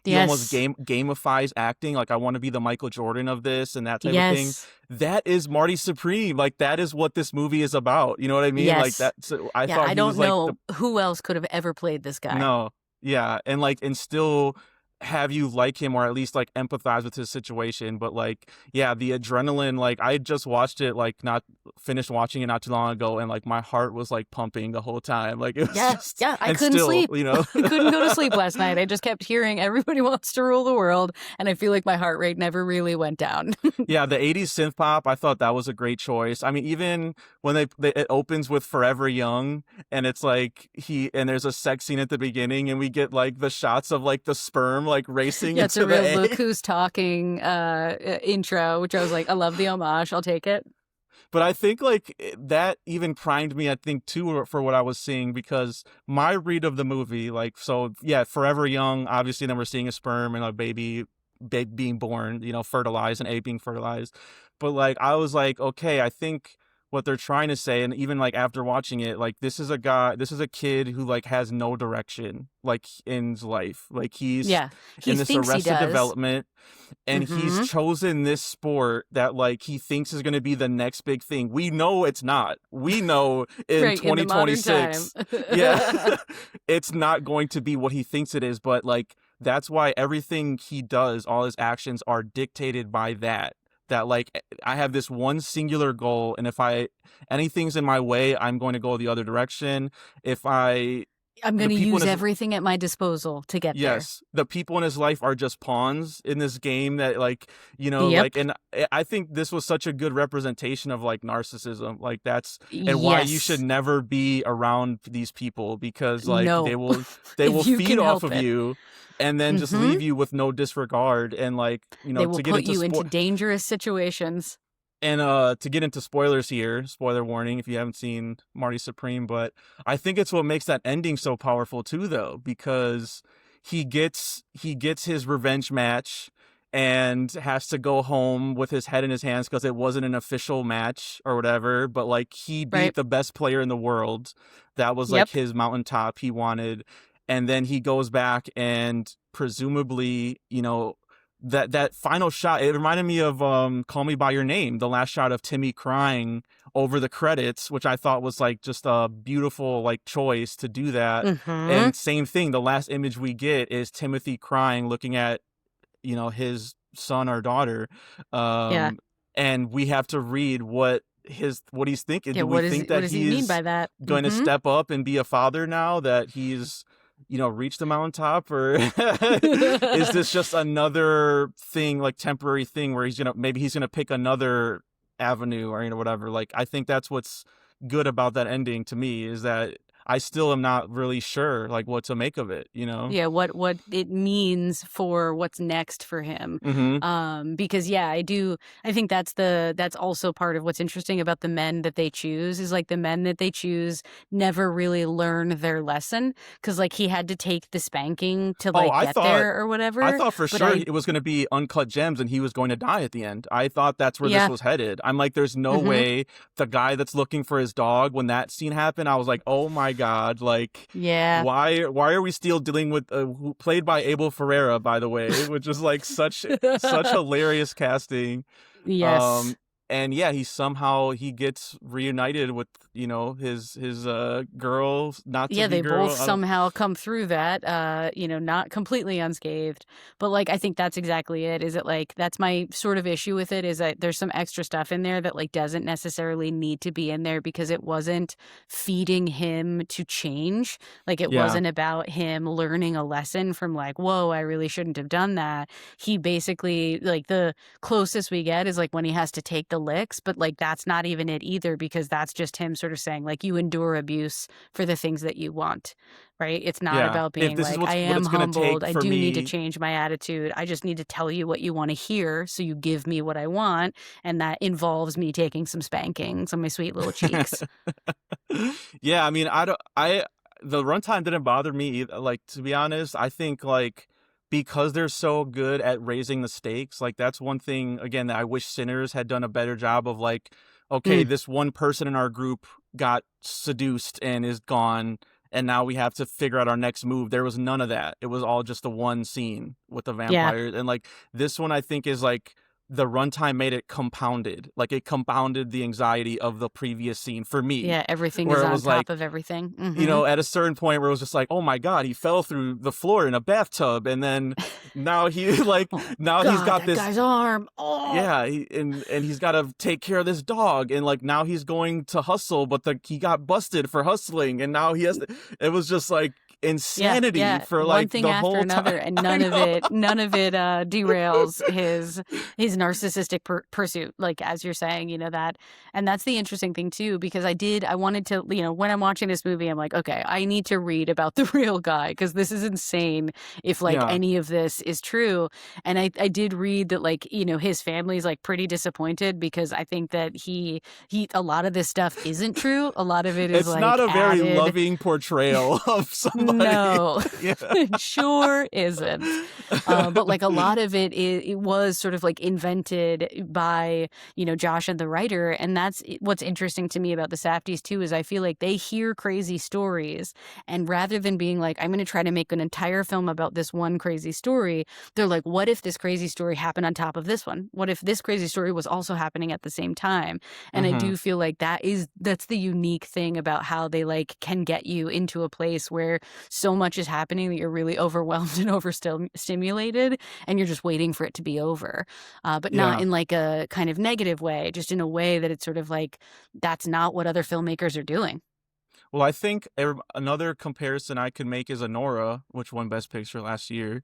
he almost Yes. gamifies acting. Like, I want to be the Michael Jordan of this and that type of thing. Yes. That is Marty Supreme. Like, that is what this movie is about. You know what I mean? Like Yes. that. So I Yeah, thought I he was don't like the know who else could have ever played this guy. no, yeah, and like, and still have you like him or at least like empathize with his situation. But like, yeah, the adrenaline, like I just watched it, like not finished watching it not too long ago, and like my heart was like pumping the whole time. Like it was Yeah, just, yeah, I and couldn't still, sleep. you know. I couldn't go to sleep last night. I just kept hearing everybody wants to rule the world, and I feel like my heart rate never really went down. Yeah, the 80s synth pop, I thought that was a great choice. I mean, even when it opens with Forever Young, and it's like and there's a sex scene at the beginning, and we get like the shots of like the sperm like racing Yeah, it's into a the real Look egg. Who's Talking intro, which I was like, I love the homage. I'll take it. But I think like that even primed me, I think, too, for what I was seeing, because my read of the movie, like, so yeah, Forever Young, obviously, then we're seeing a sperm and a baby being born, you know, fertilized, an egg being fertilized. But like, I was like, okay, I think what they're trying to say, and even like after watching it, like, this is a kid who like has no direction, like in his life. Like, he's Yeah, he in this thinks he Arrested does. Development, and he's Mm-hmm. chosen this sport that like he thinks is going to be the next big thing. We know it's not. We know in Right, in the modern time. 2026, yeah, it's not going to be what he thinks it is. But like, that's why everything he does, all his actions are dictated by that. That like, I have this one singular goal, and if anything's in my way, I'm going to go the other direction. If I I'm going the to people in use his everything at my disposal to get there. Yes, the people in his life are just pawns in this game that, like, you know, Yep. like, and I think this was such a good representation of like narcissism. Like, that's, and why you should Yes. never be around these people, because like No. they will If you feed can off help of it. you and then just Mm-hmm. leave you with no disregard. And like, you They know, will to get put into you into sport. dangerous situations. And to get into spoilers here, spoiler warning if you haven't seen Marty Supreme, but I think it's what makes that ending so powerful too, though, because he gets his revenge match and has to go home with his head in his hands because it wasn't an official match or whatever, but like, he beat Right. the best player in the world. That was like Yep. his mountaintop he wanted. And then he goes back and presumably, you know, that final shot, it reminded me of Call Me by Your Name, the last shot of Timmy crying over the credits, which I thought was like just a beautiful like choice to do that. Mm-hmm. And same thing, the last image we get is Timothy crying, looking at, you know, his son or daughter. Yeah. And we have to read what he's thinking. Yeah. Do we think What that does he mean he's by that? going to Mm-hmm. step up and be a father now that he's, you know, reached the mountaintop, or is this just another thing, like temporary thing, where maybe he's gonna pick another avenue, or, you know, whatever. Like, I think that's what's good about that ending to me, is that I still am not really sure like what to make of it, you know? Yeah, what it means for what's next for him. Mm-hmm. Because yeah, I think that's also part of what's interesting about the men that they choose, is like the men that they choose never really learn their lesson, because like he had to take the spanking to Oh, like get there or I whatever. thought for But sure it was going to be Uncut Gems and he was going to die at the end. I thought that's where this yeah. was headed. I'm like, there's no Mm-hmm. way. The guy that's looking for his dog, when that scene happened, I was like, oh my God, like, Yeah. why are we still dealing with who played by Abel Ferreira, by the way, which is like such hilarious casting. Yes. Um, and yeah, he gets reunited with, you know, his girl, not to Yeah, be they girl. both somehow come through that, not completely unscathed. But like, I think that's exactly it. Is it like, that's my sort of issue with it, is that there's some extra stuff in there that like doesn't necessarily need to be in there, because it wasn't feeding him to change. Like, it Yeah. wasn't about him learning a lesson from like, whoa, I really shouldn't have done that. He basically, like, the closest we get is like when he has to take the licks, but like that's not even it either, because that's just him sort of saying like, you endure abuse for the things that you want, right? It's not Yeah, about if being this is like, I what am it's gonna humbled, take I for do need to me. change my attitude, I just need to tell you what you want to hear, so you give me what I want, and that involves me taking some spankings on my sweet little cheeks. Yeah, I mean, I don't, the runtime didn't bother me either. Like, to be honest, I think like, because they're so good at raising the stakes, like, that's one thing again that I wish Sinners had done a better job of. Like, okay, Mm, this one person in our group got seduced and is gone, and now we have to figure out our next move. There was none of that. It was all just the one scene with the Yeah. vampires. And like this one, I think is like the runtime made it compounded. Like it compounded the anxiety of the previous scene for me, Yeah, everything is where it on was top like, of everything. you know, at a certain point where it was just like, oh my God, he fell through the floor in a bathtub. And then now he like, Oh now he's God, got that this, guy's arm. Oh. yeah, and he's got to take care of this dog. And like, now he's going to hustle, but he got busted for hustling. And now he has to, it was just like Yeah, insanity yeah. for One like thing the after whole another, time. and I none of know. it, derails his narcissistic pursuit. Like as you're saying, you know that, and that's the interesting thing too, because I wanted to, you know, when I'm watching this movie, I'm like, okay, I need to read about the real guy because this is insane. If like Yeah. any of this is true, and I did read that like you know his family's like pretty disappointed because I think that he a lot of this stuff isn't true. A lot of it is It's not like a very added. loving portrayal of somebody. No, Yeah. it sure isn't. But like a lot of it was sort of like invented by, you know, Josh and the writer. And that's what's interesting to me about the Safdies too, is I feel like they hear crazy stories. And rather than being like, I'm going to try to make an entire film about this one crazy story, they're like, what if this crazy story happened on top of this one? What if this crazy story was also happening at the same time? And I do feel like that's the unique thing about how they like can get you into a place where so much is happening that you're really overwhelmed and overstimulated and you're just waiting for it to be over. But not Yeah. in like a kind of negative way, just in a way that it's sort of like that's not what other filmmakers are doing. Well, I think another comparison I could make is Anora, which won Best Picture last year,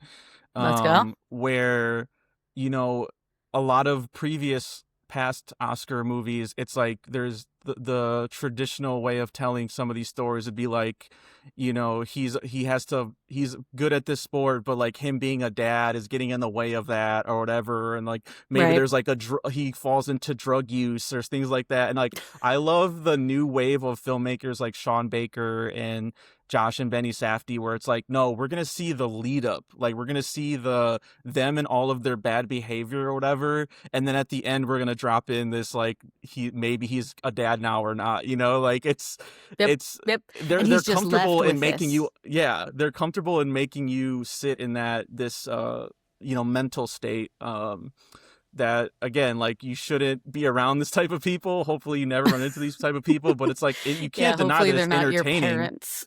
Let's go. where, you know, a lot of previous past Oscar movies, it's like there's the traditional way of telling some of these stories would be like, you know, he's good at this sport, but like him being a dad is getting in the way of that or whatever. And like maybe Right. there's like he falls into drug use or things like that. And like I love the new wave of filmmakers like Sean Baker and Josh and Benny Safdie, where it's like, no, we're gonna see the lead up, like we're gonna see them and all of their bad behavior or whatever, and then at the end we're gonna drop in this like he's a dad now or not, you know, like it's Yep. Yep. they're And he's just comfortable left in with making this. you, yeah, they're comfortable in making you sit in this you know, mental state, that again, like you shouldn't be around this type of people. Hopefully you never run into these type of people, but it's like you Yeah, can't deny hopefully that they're it's not your entertaining. parents.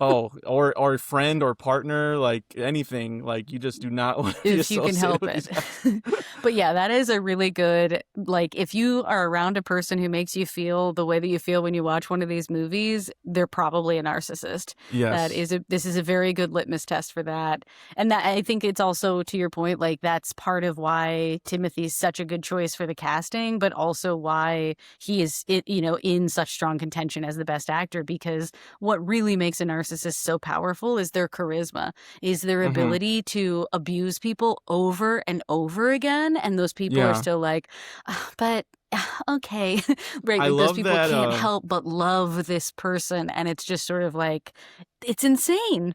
Oh, or friend or partner, like anything, like you just do not want to be If you can associated help with it. these guys. But yeah, that is a really good, like, if you are around a person who makes you feel the way that you feel when you watch one of these movies, they're probably a narcissist. Yes. This is a very good litmus test for that. And that, I think it's also, to your point, like, that's part of why Timothy's such a good choice for the casting, but also why he is, you know, in such strong contention as the best actor, because what really makes a narcissist so powerful is their charisma, is their Mm-hmm. ability to abuse people over and over again, and those people are Yeah. still like, "Ah, but okay." Right, I like those love people that. can't help but love this person, and it's just sort of like it's insane.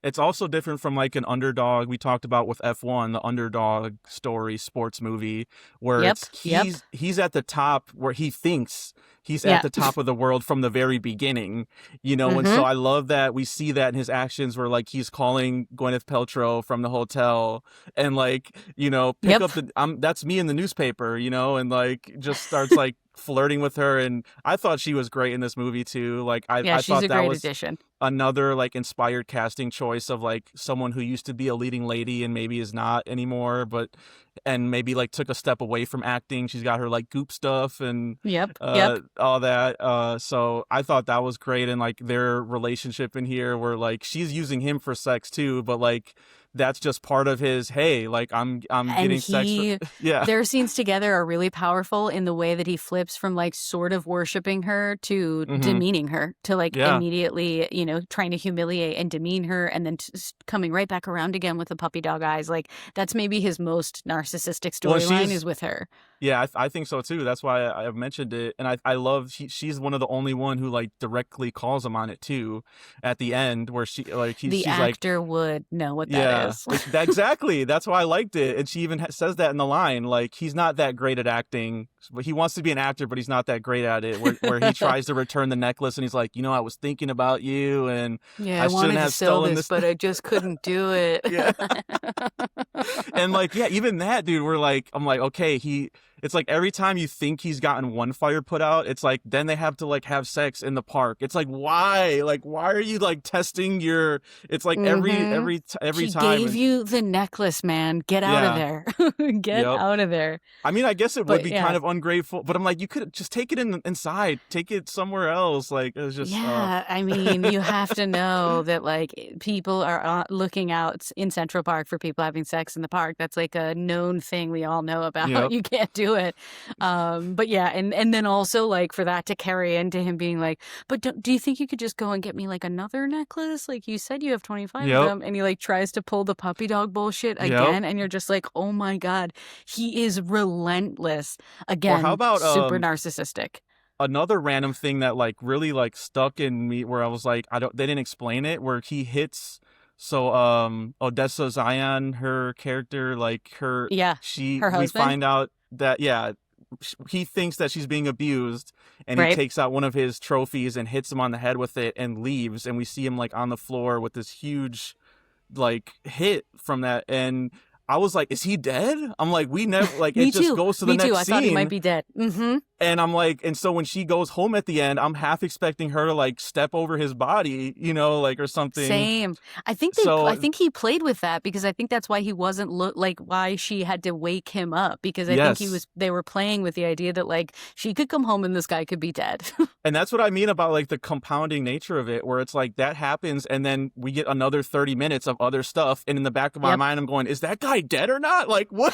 It's also different from like an underdog we talked about with F1, the underdog story sports movie, where Yep. it's Yep. he's at the top, where he thinks he's at Yeah. the top of the world from the very beginning, you know. And so Mm-hmm. I love that we see that in his actions, where like he's calling Gwyneth Paltrow from the hotel and like, you know, pick Yep. up that's me in the newspaper, you know, and like just starts like flirting with her. And I thought she was great in this movie too. Like Yeah, I she's thought a that great was addition. another like inspired casting choice of like someone who used to be a leading lady and maybe is not anymore, but and maybe like took a step away from acting. She's got her like goop stuff and Yep. Yep. all that. So I thought that was great. And like their relationship in here, where like she's using him for sex too, but like that's just part of his, hey, like I'm And getting sex for yeah. their scenes together are really powerful in the way that he flips from like sort of worshiping her to Mm-hmm. demeaning her, to like Yeah. immediately, you know, trying to humiliate and demean her, and then coming right back around again with the puppy dog eyes. Like that's maybe his most narcissistic Well, storyline is with her. yeah, I think so too. That's why I've mentioned it, and I love she's one of the only one who like directly calls him on it too, at the end, where she like The she's like, actor would know what that yeah, is. exactly. That's why I liked it, and she even says that in the line, like he's not that great at acting, but he wants to be an actor, but he's not that great at it. Where he tries to return the necklace, and he's like, I was thinking about you, and Yeah, I I wanted shouldn't to have sell stolen this, this. but I just couldn't do it. Yeah. And like, yeah, even that dude, I'm like, okay, it's like every time you think he's gotten one fire put out, it's like then they have to like have sex in the park. It's like, why? Like, why are you like testing your? It's like every She time. gave you the necklace, man. Get out of Yeah. there. Get Yep. out of there. I mean, I guess it would But be yeah. kind of ungrateful, but I'm like, you could just take it inside, take it somewhere else. Like, it's just, Yeah, I mean, you have to know that like people are looking out in Central Park for people having sex in the park. That's like a known thing we all know about. yep. You can't do it. But yeah, and then also like for that to carry into him being like, but do you think you could just go and get me like another necklace? Like you said you have 25 Yep. of them, and he like tries to pull the puppy dog bullshit again, and you're just like, oh my God, he is relentless. Again, Or how about super narcissistic. another random thing that like really like stuck in me, where I was like, they didn't explain it, where he hits. So Odessa Zion, her character, like her Her we husband? find out that he thinks that she's being abused, and Right. he takes out one of his trophies and hits him on the head with it and leaves, and we see him like on the floor with this huge like hit from that, and I was like, is he dead? I'm like, we never like Me it just too. goes to Me the too. next I scene. thought he might be dead. Mm-hmm. And I'm like, and so when she goes home at the end, I'm half expecting her to like step over his body, like, or something. Same. I think he played with that because I think that's why he wasn't like why she had to wake him up, because I think they were playing with the idea that like she could come home and this guy could be dead. And that's what I mean about like the compounding nature of it, where it's like that happens and then we get another 30 minutes of other stuff. And in the back of my mind, I'm going, is that guy dead or not? Like, what?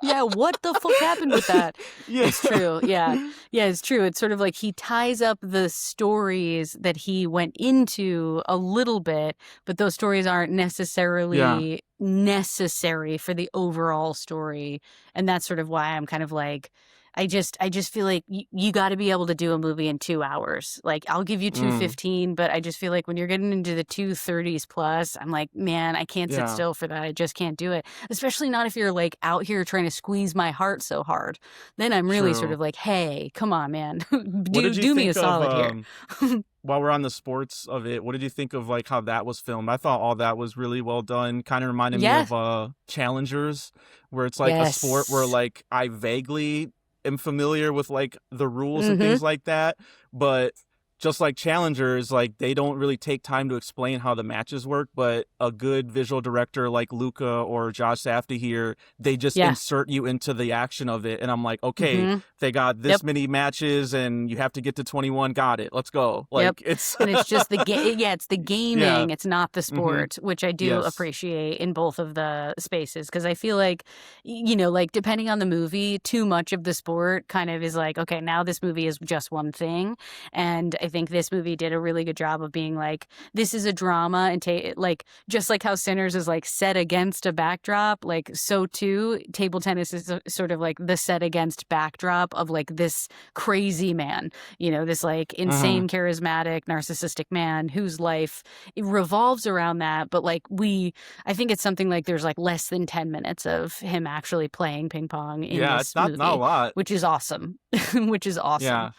Yeah, what the fuck happened with that? Yeah. It's true. Yeah, it's true. It's sort of like he ties up the stories that he went into a little bit, but those stories aren't necessarily necessary for the overall story. And that's sort of why I'm kind of like, I just feel like you got to be able to do a movie in 2 hours. Like I'll give you 2:15, but I just feel like when you're getting into the 2:30s plus, I'm like, man, I can't sit still for that. I just can't do it. Especially not if you're like out here trying to squeeze my heart so hard. Then I'm really sort of like, hey, come on, man, do me a solid here. While we're on the sports of it, what did you think of like how that was filmed? I thought all that was really well done. Kind of reminded me of Challengers, where it's like a sport where like I vaguely am familiar with like the rules and things like that, but just like Challengers, like they don't really take time to explain how the matches work, but a good visual director like Luca or Josh Safdie here, they just insert you into the action of it. And I'm like, okay, they got this many matches and you have to get to 21. Got it. Let's go. Like it's and it's just the game. Yeah, it's the gaming. It's not the sport, which I do appreciate in both of the spaces, because I feel like, like depending on the movie, too much of the sport kind of is like, okay, now this movie is just one thing. And I think this movie did a really good job of being like, this is a drama, and like just like how Sinners is like set against a backdrop, like so too table tennis is sort of like the set against backdrop of like this crazy man, this like insane, charismatic, narcissistic man whose life revolves around that. But like I think it's something like there's like less than 10 minutes of him actually playing ping pong in this it's not movie, a lot, which is awesome. Yeah.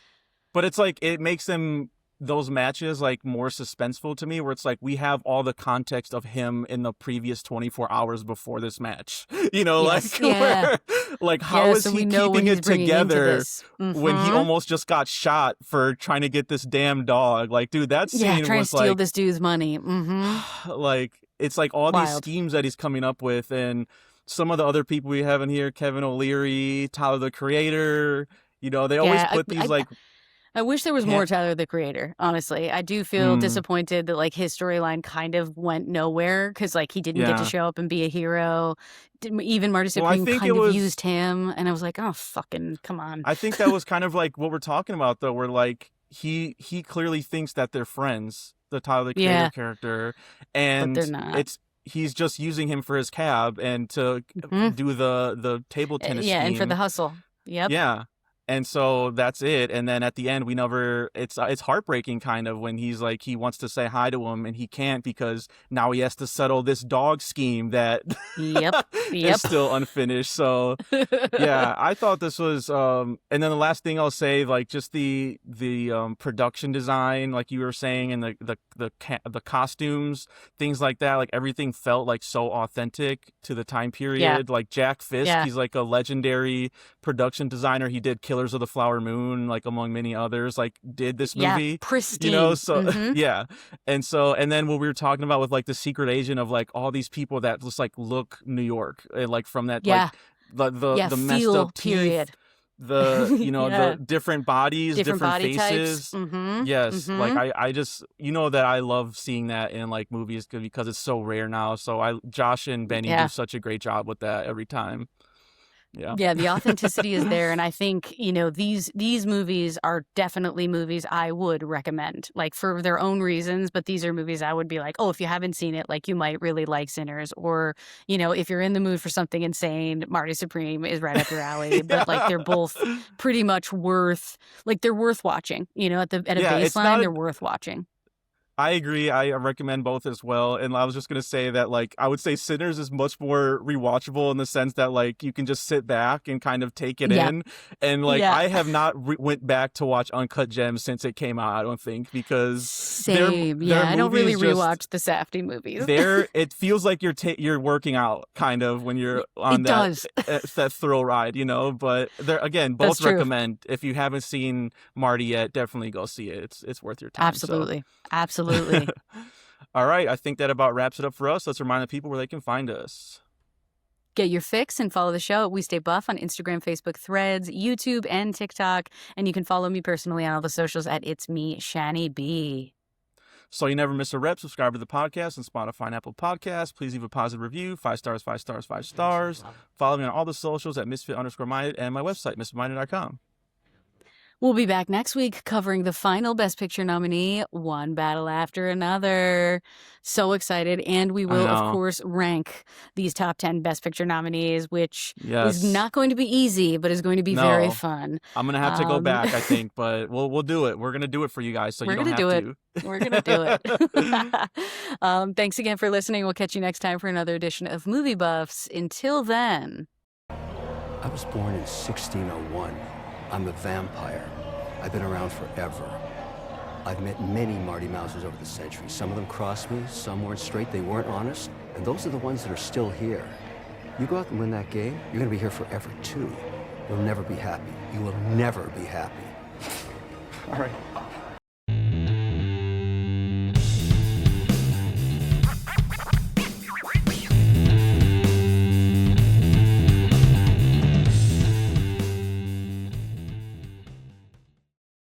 But it's like, it makes those matches like more suspenseful to me, where it's like we have all the context of him in the previous 24 hours before this match, like how is he keeping it together when he almost just got shot for trying to get this damn dog? Like, dude, that scene trying was to steal like this dude's money. Like, it's like all these schemes that he's coming up with, and some of the other people we have in here, Kevin O'Leary, Tyler the Creator, they always put these I wish there was more Tyler the Creator, honestly. I do feel disappointed that like his storyline kind of went nowhere, because like he didn't get to show up and be a hero. Even Marty Supreme kind of used him, and I was like, oh, fucking come on. I think that was kind of like what we're talking about, though, where like he clearly thinks that they're friends, the Tyler the Creator character, and but they're not. He's just using him for his cab and to do the table tennis scheme. And for the hustle. Yep. Yeah. And so that's it. And then at the end, we never. It's heartbreaking, kind of, when he's like, he wants to say hi to him and he can't because now he has to settle this dog scheme that Yep. is still unfinished. So yeah, I thought this was. And then the last thing I'll say, like, just the production design, like you were saying, and the costumes, things like that. Like, everything felt like so authentic to the time period. Like Jack Fisk, he's like a legendary production designer. He did Killers of the Flower Moon, like, among many others, like, did this movie. Pristine. You know, so yeah. And then what we were talking about with, like, the secret agent of, like, all these people that just, like, look New York, and, like, from that, like, the messed up period. teeth, the different bodies, different body faces. types. Yes. Like, I just, that I love seeing that in, like, movies because it's so rare now. So Josh and Benny do such a great job with that every time. Yeah, the authenticity is there, and I think these movies are definitely movies I would recommend, like, for their own reasons. But these are movies I would be like, oh, if you haven't seen it, like, you might really like Sinners, or if you're in the mood for something insane, Marty Supreme is right up your alley. But like, they're both pretty much worth watching. At a baseline, they're worth watching. I agree. I recommend both as well. And I was just going to say that, like, I would say Sinners is much more rewatchable in the sense that, like, you can just sit back and kind of take it in. And, like, I have not went back to watch Uncut Gems since it came out, I don't think, because same. I don't really rewatch the Safdie movies. It feels like you're working out, kind of, when you're on that thrill ride, But they're, again, both recommend. If you haven't seen Marty yet, definitely go see it. It's worth your time. Absolutely. So. Absolutely. All right. I think that about wraps it up for us. Let's remind the people where they can find us. Get your fix and follow the show at We Stay Buff on Instagram, Facebook, Threads, YouTube, and TikTok. And you can follow me personally on all the socials at It's Me, Shani B. So you never miss a rep. Subscribe to the podcast on Spotify and Apple Podcasts. Please leave a positive review. 5 stars, 5 stars, 5 stars. Follow me on all the socials at Misfit_Minded and my website, misfitminded.com. We'll be back next week covering the final Best Picture nominee, one battle after another. So excited. And we will, of course, rank these top 10 Best Picture nominees, which is not going to be easy, but is going to be very fun. I'm going to have to go back, I think, but we'll do it. We're going to do it for you guys, so you don't have to. We're going to do it. Thanks again for listening. We'll catch you next time for another edition of Movie Buffs. Until then. I was born in 1601. I'm a vampire. I've been around forever. I've met many Marty Mousers over the centuries. Some of them crossed me, some weren't straight, they weren't honest, and those are the ones that are still here. You go out and win that game, you're gonna be here forever too. You'll never be happy. You will never be happy. All right.